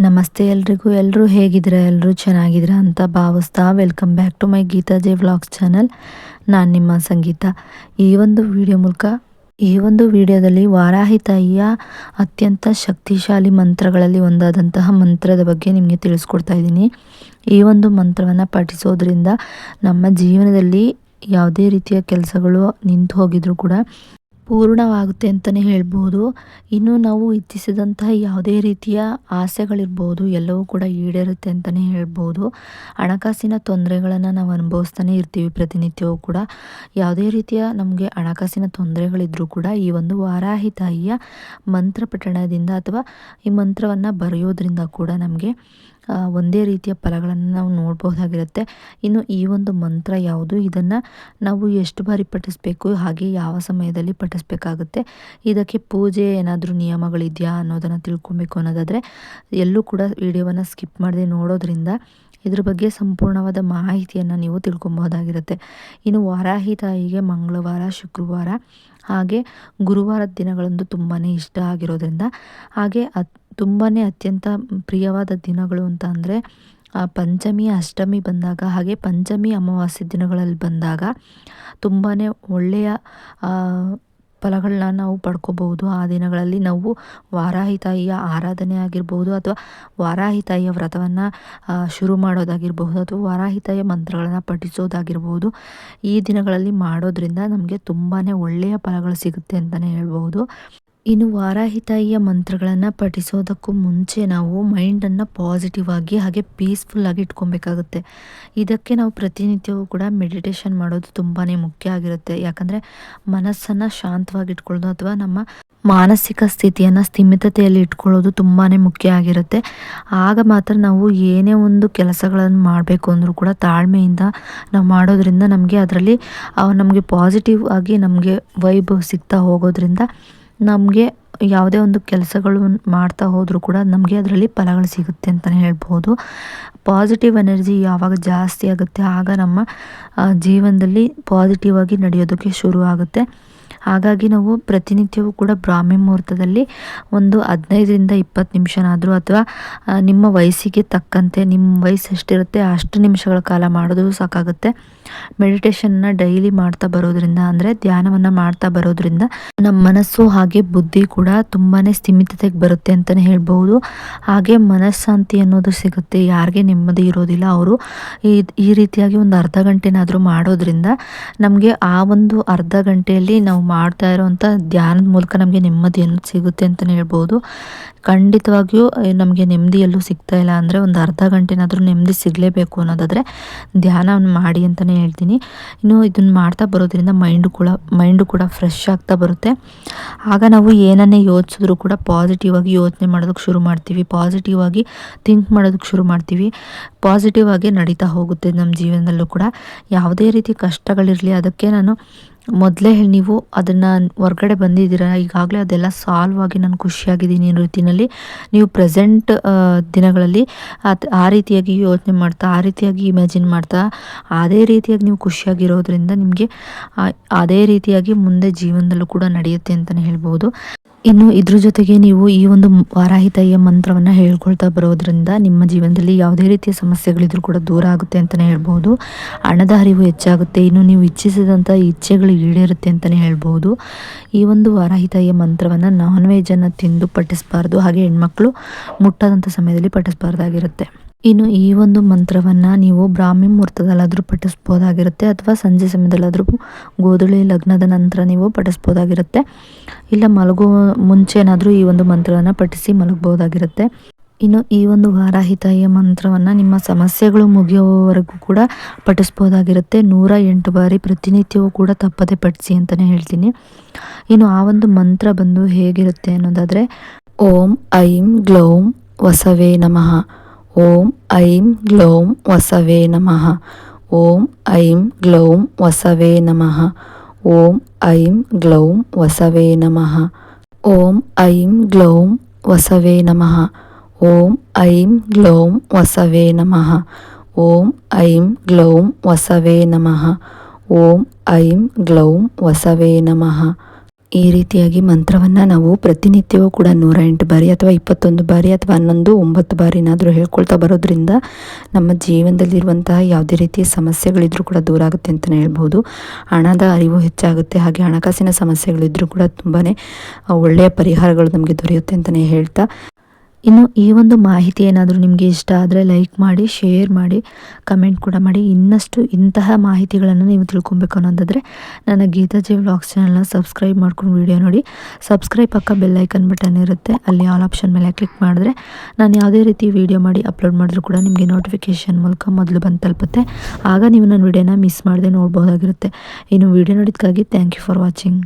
ನಮಸ್ತೆ ಎಲ್ರಿಗೂ. ಎಲ್ಲರೂ ಹೇಗಿದ್ದೀರಾ? ಎಲ್ಲರೂ ಚೆನ್ನಾಗಿದ್ದೀರಾ ಅಂತ ಭಾವಿಸ್ತಾ welcome back to my Geetha J vlogs channel. ನಾನು ನಿಮ್ಮ ಸಂಗೀತ. ಈ ಒಂದು ವಿಡಿಯೋದಲ್ಲಿ ವಾರಾಹಿ ತಾಯಿಯ ಅತ್ಯಂತ ಶಕ್ತಿಶಾಲಿ ಮಂತ್ರಗಳಲ್ಲಿ ಒಂದಾದಂತಹ ಮಂತ್ರದ ಬಗ್ಗೆ ನಿಮಗೆ ತಿಳಿಸ್ಕೊಡ್ತಾ ಇದ್ದೀನಿ. ಈ ಒಂದು ಮಂತ್ರವನ್ನು ಪಠಿಸೋದ್ರಿಂದ ನಮ್ಮ ಜೀವನದಲ್ಲಿ ಯಾವುದೇ ರೀತಿಯ ಕೆಲಸಗಳು ನಿಂತು ಹೋಗಿದ್ರೂ ಕೂಡ ಪೂರ್ಣವಾಗುತ್ತೆ ಅಂತಲೇ ಹೇಳ್ಬೋದು. ಇನ್ನು ನಾವು ಇಚ್ಛಿಸಿದಂತಹ ಯಾವುದೇ ರೀತಿಯ ಆಸೆಗಳಿರ್ಬೋದು ಎಲ್ಲವೂ ಕೂಡ ಈಡೇರುತ್ತೆ ಅಂತಲೇ ಹೇಳ್ಬೋದು. ಹಣಕಾಸಿನ ತೊಂದರೆಗಳನ್ನು ನಾವು ಅನುಭವಿಸ್ತಾನೆ ಇರ್ತೀವಿ ಪ್ರತಿನಿತ್ಯವೂ ಕೂಡ. ಯಾವುದೇ ರೀತಿಯ ನಮಗೆ ಹಣಕಾಸಿನ ತೊಂದರೆಗಳಿದ್ರೂ ಕೂಡ ಈ ಒಂದು ವಾರಾಹಿ ತಾಯಿಯ ಮಂತ್ರ ಪಠಣದಿಂದ ಅಥವಾ ಈ ಮಂತ್ರವನ್ನು ಬರೆಯೋದ್ರಿಂದ ಕೂಡ ನಮಗೆ ಒಂದೇ ರೀತಿಯ ಫಲಗಳನ್ನು ನಾವು ನೋಡ್ಬೋದಾಗಿರುತ್ತೆ. ಇನ್ನು ಈ ಒಂದು ಮಂತ್ರ ಯಾವುದು, ಇದನ್ನು ನಾವು ಎಷ್ಟು ಬಾರಿ ಪಠಿಸಬೇಕು, ಹಾಗೆ ಯಾವ ಸಮಯದಲ್ಲಿ ಪಠಿಸಬೇಕಾಗುತ್ತೆ, ಇದಕ್ಕೆ ಪೂಜೆ ಏನಾದರೂ ನಿಯಮಗಳಿದೆಯಾ ಅನ್ನೋದನ್ನು ತಿಳ್ಕೊಬೇಕು ಅನ್ನೋದಾದರೆ ಎಲ್ಲೂ ಕೂಡ ವಿಡಿಯೋವನ್ನು ಸ್ಕಿಪ್ ಮಾಡದೆ ನೋಡೋದ್ರಿಂದ ಇದ್ರ ಬಗ್ಗೆ ಸಂಪೂರ್ಣವಾದ ಮಾಹಿತಿಯನ್ನು ನೀವು ತಿಳ್ಕೊಬಹುದಾಗಿರುತ್ತೆ. ಇನ್ನು ವಾರಾಹಿ ತಾಯಿಗೆ ಮಂಗಳವಾರ, ಶುಕ್ರವಾರ ಹಾಗೆ ಗುರುವಾರದ ದಿನಗಳಂದು ತುಂಬಾ ಇಷ್ಟ ಆಗಿರೋದ್ರಿಂದ, ಹಾಗೆ ತುಂಬಾ ಅತ್ಯಂತ ಪ್ರಿಯವಾದ ದಿನಗಳು ಅಂತ ಅಂದರೆ ಪಂಚಮಿ, ಅಷ್ಟಮಿ ಬಂದಾಗ, ಹಾಗೆ ಪಂಚಮಿ ಅಮಾವಾಸ್ಯೆ ದಿನಗಳಲ್ಲಿ ಬಂದಾಗ ತುಂಬಾ ಒಳ್ಳೆಯ ಫಲಗಳನ್ನ ನಾವು ಪಡ್ಕೋಬಹುದು. ಆ ದಿನಗಳಲ್ಲಿ ನಾವು ವಾರಾಹಿ ತಾಯಿಯ ಆರಾಧನೆ ಆಗಿರ್ಬೋದು, ಅಥವಾ ವಾರಾಹಿ ತಾಯಿಯ ವ್ರತವನ್ನು ಶುರು ಮಾಡೋದಾಗಿರ್ಬಹುದು, ಅಥವಾ ವಾರಾಹಿ ತಾಯಿಯ ಮಂತ್ರಗಳನ್ನು ಪಠಿಸೋದಾಗಿರ್ಬೋದು. ಈ ದಿನಗಳಲ್ಲಿ ಮಾಡೋದ್ರಿಂದ ನಮಗೆ ತುಂಬಾ ಒಳ್ಳೆಯ ಫಲಗಳು ಸಿಗುತ್ತೆ ಅಂತಲೇ ಹೇಳ್ಬೋದು. ಇನ್ನು ವಾರಾಹಿ ತಾಯಿಯ ಮಂತ್ರಗಳನ್ನು ಪಠಿಸೋದಕ್ಕೂ ಮುಂಚೆ ನಾವು ಮೈಂಡನ್ನು ಪಾಸಿಟಿವ್ ಆಗಿ ಹಾಗೆ ಪೀಸ್ಫುಲ್ಲಾಗಿ ಇಟ್ಕೊಬೇಕಾಗುತ್ತೆ. ಇದಕ್ಕೆ ನಾವು ಪ್ರತಿನಿತ್ಯವೂ ಕೂಡ ಮೆಡಿಟೇಷನ್ ಮಾಡೋದು ತುಂಬಾ ಮುಖ್ಯ ಆಗಿರುತ್ತೆ. ಯಾಕಂದರೆ ಮನಸ್ಸನ್ನು ಶಾಂತವಾಗಿ ಇಟ್ಕೊಳ್ಳೋದು ಅಥವಾ ನಮ್ಮ ಮಾನಸಿಕ ಸ್ಥಿತಿಯನ್ನು ಸ್ಥಿಮಿತತೆಯಲ್ಲಿ ಇಟ್ಕೊಳ್ಳೋದು ತುಂಬಾ ಮುಖ್ಯ ಆಗಿರುತ್ತೆ. ಆಗ ಮಾತ್ರ ನಾವು ಏನೇ ಒಂದು ಕೆಲಸಗಳನ್ನು ಮಾಡಬೇಕು ಅಂದರೂ ಕೂಡ ತಾಳ್ಮೆಯಿಂದ ನಾವು ಮಾಡೋದ್ರಿಂದ ನಮಗೆ ಅದರಲ್ಲಿ ನಮಗೆ ಪಾಸಿಟಿವ್ ಆಗಿ ನಮಗೆ ವೈಬ್ ಸಿಗ್ತಾ ಹೋಗೋದ್ರಿಂದ ನಮಗೆ ಯಾವುದೇ ಒಂದು ಕೆಲಸಗಳು ಮಾಡ್ತಾ ಹೋದರೂ ಕೂಡ ನಮಗೆ ಅದರಲ್ಲಿ ಫಲಗಳು ಸಿಗುತ್ತೆ ಅಂತಲೇ ಹೇಳ್ಬೋದು. ಪಾಸಿಟಿವ್ ಎನರ್ಜಿ ಯಾವಾಗ ಜಾಸ್ತಿ ಆಗುತ್ತೆ ಆಗ ನಮ್ಮ ಜೀವನದಲ್ಲಿ ಪಾಸಿಟಿವ್ ಆಗಿ ನಡೆಯೋದಕ್ಕೆ ಶುರು ಆಗುತ್ತೆ. ಹಾಗಾಗಿ ನಾವು ಪ್ರತಿನಿತ್ಯವೂ ಕೂಡ ಬ್ರಾಹ್ಮಿ ಮುಹೂರ್ತದಲ್ಲಿ ಒಂದು 15ರಿಂದ 20 ನಿಮಿಷನಾದರೂ, ಅಥವಾ ನಿಮ್ಮ ವಯಸ್ಸಿಗೆ ತಕ್ಕಂತೆ ನಿಮ್ಮ ವಯಸ್ಸು ಎಷ್ಟಿರುತ್ತೆ ಅಷ್ಟು ನಿಮಿಷಗಳ ಕಾಲ ಮಾಡೋದು ಸಾಕಾಗುತ್ತೆ. ಮೆಡಿಟೇಷನ್ನ ಡೈಲಿ ಮಾಡ್ತಾ ಬರೋದ್ರಿಂದ, ಅಂದರೆ ಧ್ಯಾನವನ್ನು ಮಾಡ್ತಾ ಬರೋದ್ರಿಂದ ನಮ್ಮ ಮನಸ್ಸು ಹಾಗೆ ಬುದ್ಧಿ ಕೂಡ ತುಂಬಾ ಸ್ಥಿಮಿತತೆಗೆ ಬರುತ್ತೆ ಅಂತಲೇ ಹೇಳ್ಬೋದು. ಹಾಗೆ ಮನಃಶಾಂತಿ ಅನ್ನೋದು ಸಿಗುತ್ತೆ. ಯಾರಿಗೆ ನೆಮ್ಮದಿ ಇರೋದಿಲ್ಲ ಅವರು ಈ ರೀತಿಯಾಗಿ ಒಂದು ಅರ್ಧ ಗಂಟೆನಾದರೂ ಮಾಡೋದ್ರಿಂದ ನಮಗೆ ಆ ಒಂದು ಅರ್ಧ ಗಂಟೆಯಲ್ಲಿ ನಾವು ಮಾಡ್ತಾ ಇರೋವಂಥ ಧ್ಯಾನದ ಮೂಲಕ ನಮಗೆ ನೆಮ್ಮದಿ ಅನ್ನೋದು ಸಿಗುತ್ತೆ ಅಂತಲೇ ಹೇಳ್ಬೋದು. ಖಂಡಿತವಾಗಿಯೂ ನಮಗೆ ನೆಮ್ಮದಿ ಎಲ್ಲೂ ಸಿಗ್ತಾ ಇಲ್ಲ ಅಂದರೆ ಒಂದು ಅರ್ಧ ಗಂಟೆನಾದರೂ ನೆಮ್ಮದಿ ಸಿಗಲೇಬೇಕು ಅನ್ನೋದಾದರೆ ಧ್ಯಾನವನ್ನು ಮಾಡಿ ಅಂತಲೇ ಹೇಳ್ತೀನಿ. ಇನ್ನು ಇದನ್ನು ಮಾಡ್ತಾ ಬರೋದ್ರಿಂದ ಮೈಂಡು ಕೂಡ ಫ್ರೆಶ್ ಆಗ್ತಾ ಬರುತ್ತೆ. ಆಗ ನಾವು ಏನನ್ನೇ ಯೋಚಿಸಿದ್ರು ಕೂಡ ಪಾಸಿಟಿವ್ ಆಗಿ ಯೋಚನೆ ಮಾಡೋದಕ್ಕೆ ಶುರು ಮಾಡ್ತೀವಿ, ಪಾಸಿಟಿವ್ ಆಗಿ ಥಿಂಕ್ ಮಾಡೋದಕ್ಕೆ ಶುರು ಮಾಡ್ತೀವಿ, ಪಾಸಿಟಿವ್ ಆಗಿ ನಡೀತಾ ಹೋಗುತ್ತೆ ನಮ್ಮ ಜೀವನದಲ್ಲೂ ಕೂಡ. ಯಾವುದೇ ರೀತಿ ಕಷ್ಟಗಳಿರಲಿ, ಅದಕ್ಕೆ ನಾನು ಮೊದಲೇ ನೀವು ಅದನ್ನು ಹೊರ್ಗಡೆ ಬಂದಿದ್ದೀರಾ, ಈಗಾಗಲೇ ಅದೆಲ್ಲ ಸಾಲ್ವ್ ಆಗಿ ನಾನು ಖುಷಿಯಾಗಿದ್ದೀನಿ ಅನ್ನೋ ರೀತಿಯಲ್ಲಿ ನೀವು ಪ್ರೆಸೆಂಟ್ ದಿನಗಳಲ್ಲಿ ಆ ರೀತಿಯಾಗಿ ಯೋಚನೆ ಮಾಡ್ತಾ, ಆ ರೀತಿಯಾಗಿ ಇಮ್ಯಾಜಿನ್ ಮಾಡ್ತಾ, ಅದೇ ರೀತಿಯಾಗಿ ನೀವು ಖುಷಿಯಾಗಿರೋದ್ರಿಂದ ನಿಮಗೆ ಅದೇ ರೀತಿಯಾಗಿ ಮುಂದೆ ಜೀವನದಲ್ಲೂ ಕೂಡ ನಡೆಯುತ್ತೆ ಅಂತಲೇ ಹೇಳ್ಬೋದು. ಇನ್ನು ಇದ್ರ ಜೊತೆಗೆ ನೀವು ಈ ಒಂದು ವಾರಾಹಿ ತಾಯಿಯ ಮಂತ್ರವನ್ನು ಹೇಳ್ಕೊಳ್ತಾ ಬರೋದ್ರಿಂದ ನಿಮ್ಮ ಜೀವನದಲ್ಲಿ ಯಾವುದೇ ರೀತಿಯ ಸಮಸ್ಯೆಗಳಿದ್ರೂ ಕೂಡ ದೂರ ಆಗುತ್ತೆ ಅಂತಲೇ ಹೇಳ್ಬೋದು. ಹಣದ ಹರಿವು ಹೆಚ್ಚಾಗುತ್ತೆ. ಇನ್ನು ನೀವು ಇಚ್ಛಿಸಿದಂಥ ಇಚ್ಛೆಗಳು ಈಡೇರುತ್ತೆ ಅಂತಲೇ ಹೇಳ್ಬೋದು. ಈ ಒಂದು ವಾರಾಹಿ ತಾಯಿಯ ಮಂತ್ರವನ್ನು ನಾನ್ ವೆಜ್ಜನ್ನು ತಿಂದು ಪಠಿಸಬಾರ್ದು, ಹಾಗೆ ಹೆಣ್ಮಕ್ಳು ಮುಟ್ಟದಂಥ ಸಮಯದಲ್ಲಿ ಪಠಿಸಬಾರ್ದಾಗಿರುತ್ತೆ. ಇನ್ನು ಈ ಒಂದು ಮಂತ್ರವನ್ನು ನೀವು ಬ್ರಾಹ್ಮಿ ಮುಹೂರ್ತದಲ್ಲಾದರೂ ಪಠಿಸ್ಬೋದಾಗಿರುತ್ತೆ, ಅಥವಾ ಸಂಜೆ ಸಮಯದಲ್ಲಾದರೂ ಗೋಧೂಳಿ ಲಗ್ನದ ನಂತರ ನೀವು ಪಠಿಸ್ಬೋದಾಗಿರುತ್ತೆ. ಇಲ್ಲ ಮಲಗುವ ಮುಂಚೆನಾದರೂ ಈ ಒಂದು ಮಂತ್ರವನ್ನು ಪಠಿಸಿ ಮಲಗಬಹುದಾಗಿರುತ್ತೆ. ಇನ್ನು ಈ ಒಂದು ವಾರಾಹಿ ತಾಯಿಯ ಮಂತ್ರವನ್ನು ನಿಮ್ಮ ಸಮಸ್ಯೆಗಳು ಮುಗಿಯುವವರೆಗೂ ಕೂಡ ಪಠಿಸ್ಬೋದಾಗಿರುತ್ತೆ. 108 ಬಾರಿ ಪ್ರತಿನಿತ್ಯವೂ ಕೂಡ ತಪ್ಪದೆ ಪಠಿಸಿ ಅಂತಲೇ ಹೇಳ್ತೀನಿ. ಇನ್ನು ಆ ಒಂದು ಮಂತ್ರ ಬಂದು ಹೇಗಿರುತ್ತೆ ಅನ್ನೋದಾದರೆ, ಓಂ ಐಂ ಗ್ಲೌಂ ವಸವೇ ನಮಃ, ಓಂ ಐಂ ಗ್ಲೌಂ ವಸವೇ ನಮಃ, ಓಂ ಐಂ ಗ್ಲೌಂ ವಸವೇ ನಮಃ, ಓಂ ಐಂ ಗ್ಲೌಂ ವಸವೇ ನಮಃ, ಓಂ ಐಂ ಗ್ಲೌಂ ವಸವೇ ನಮಃ, ಓಂ ಐಂ ಗ್ಲೌಂ ವಸವೇ ನಮಃ, ಓಂ ಐಂ ಗ್ಲೌಂ ವಸವೇ ನಮಃ, ಓಂ ಐಂ ಗ್ಲೌಂ ವಸವೇ ನಮಃ. ಈ ರೀತಿಯಾಗಿ ಮಂತ್ರವನ್ನು ನಾವು ಪ್ರತಿನಿತ್ಯವೂ ಕೂಡ 108 ಬಾರಿ ಅಥವಾ 21 ಬಾರಿ ಅಥವಾ 9 ಬಾರಿನಾದರೂ ಹೇಳ್ಕೊಳ್ತಾ ಬರೋದ್ರಿಂದ ನಮ್ಮ ಜೀವನದಲ್ಲಿರುವಂತಹ ಯಾವುದೇ ರೀತಿಯ ಸಮಸ್ಯೆಗಳಿದ್ರೂ ಕೂಡ ದೂರ ಆಗುತ್ತೆ ಅಂತಲೇ ಹೇಳ್ಬೋದು. ಹಣದ ಅರಿವು ಹೆಚ್ಚಾಗುತ್ತೆ, ಹಾಗೆ ಹಣಕಾಸಿನ ಸಮಸ್ಯೆಗಳಿದ್ರೂ ಕೂಡ ತುಂಬಾ ಒಳ್ಳೆಯ ಪರಿಹಾರಗಳು ನಮಗೆ ದೊರೆಯುತ್ತೆ ಅಂತಲೇ ಹೇಳ್ತಾ, ಇನ್ನು ಈ ಒಂದು ಮಾಹಿತಿ ಏನಾದರೂ ನಿಮಗೆ ಇಷ್ಟ ಆದರೆ ಲೈಕ್ ಮಾಡಿ, ಶೇರ್ ಮಾಡಿ, ಕಮೆಂಟ್ ಕೂಡ ಮಾಡಿ. ಇನ್ನಷ್ಟು ಇಂತಹ ಮಾಹಿತಿಗಳನ್ನು ನೀವು ತಿಳ್ಕೊಬೇಕು ಅನ್ನೋದಾದರೆ ನನ್ನ ಗೀತಾಜಿ ವ್ಲಾಗ್ಸ್ ಚಾನಲ್ನ ಸಬ್ಸ್ಕ್ರೈಬ್ ಮಾಡ್ಕೊಂಡು ವಿಡಿಯೋ ನೋಡಿ. ಸಬ್ಸ್ಕ್ರೈಬ್ ಪಕ್ಕ ಬೆಲ್ ಐಕನ್ ಬಟನ್ ಇರುತ್ತೆ, ಅಲ್ಲಿ ಆಲ್ ಆಪ್ಷನ್ ಮೇಲೆ ಕ್ಲಿಕ್ ಮಾಡಿದ್ರೆ ನಾನು ಯಾವುದೇ ರೀತಿ ವಿಡಿಯೋ ಮಾಡಿ ಅಪ್ಲೋಡ್ ಮಾಡಿದ್ರು ಕೂಡ ನಿಮಗೆ ನೋಟಿಫಿಕೇಷನ್ ಮೂಲಕ ಮೊದಲು ಬಂದು ತಲುಪುತ್ತೆ. ಆಗ ನೀವು ನನ್ನ ವಿಡಿಯೋನ ಮಿಸ್ ಮಾಡದೆ ನೋಡ್ಬೋದಾಗಿರುತ್ತೆ. ಇನ್ನು ವಿಡಿಯೋ ನೋಡಿದ್ದಕ್ಕಾಗಿ ಥ್ಯಾಂಕ್ ಯು ಫಾರ್ ವಾಚಿಂಗ್.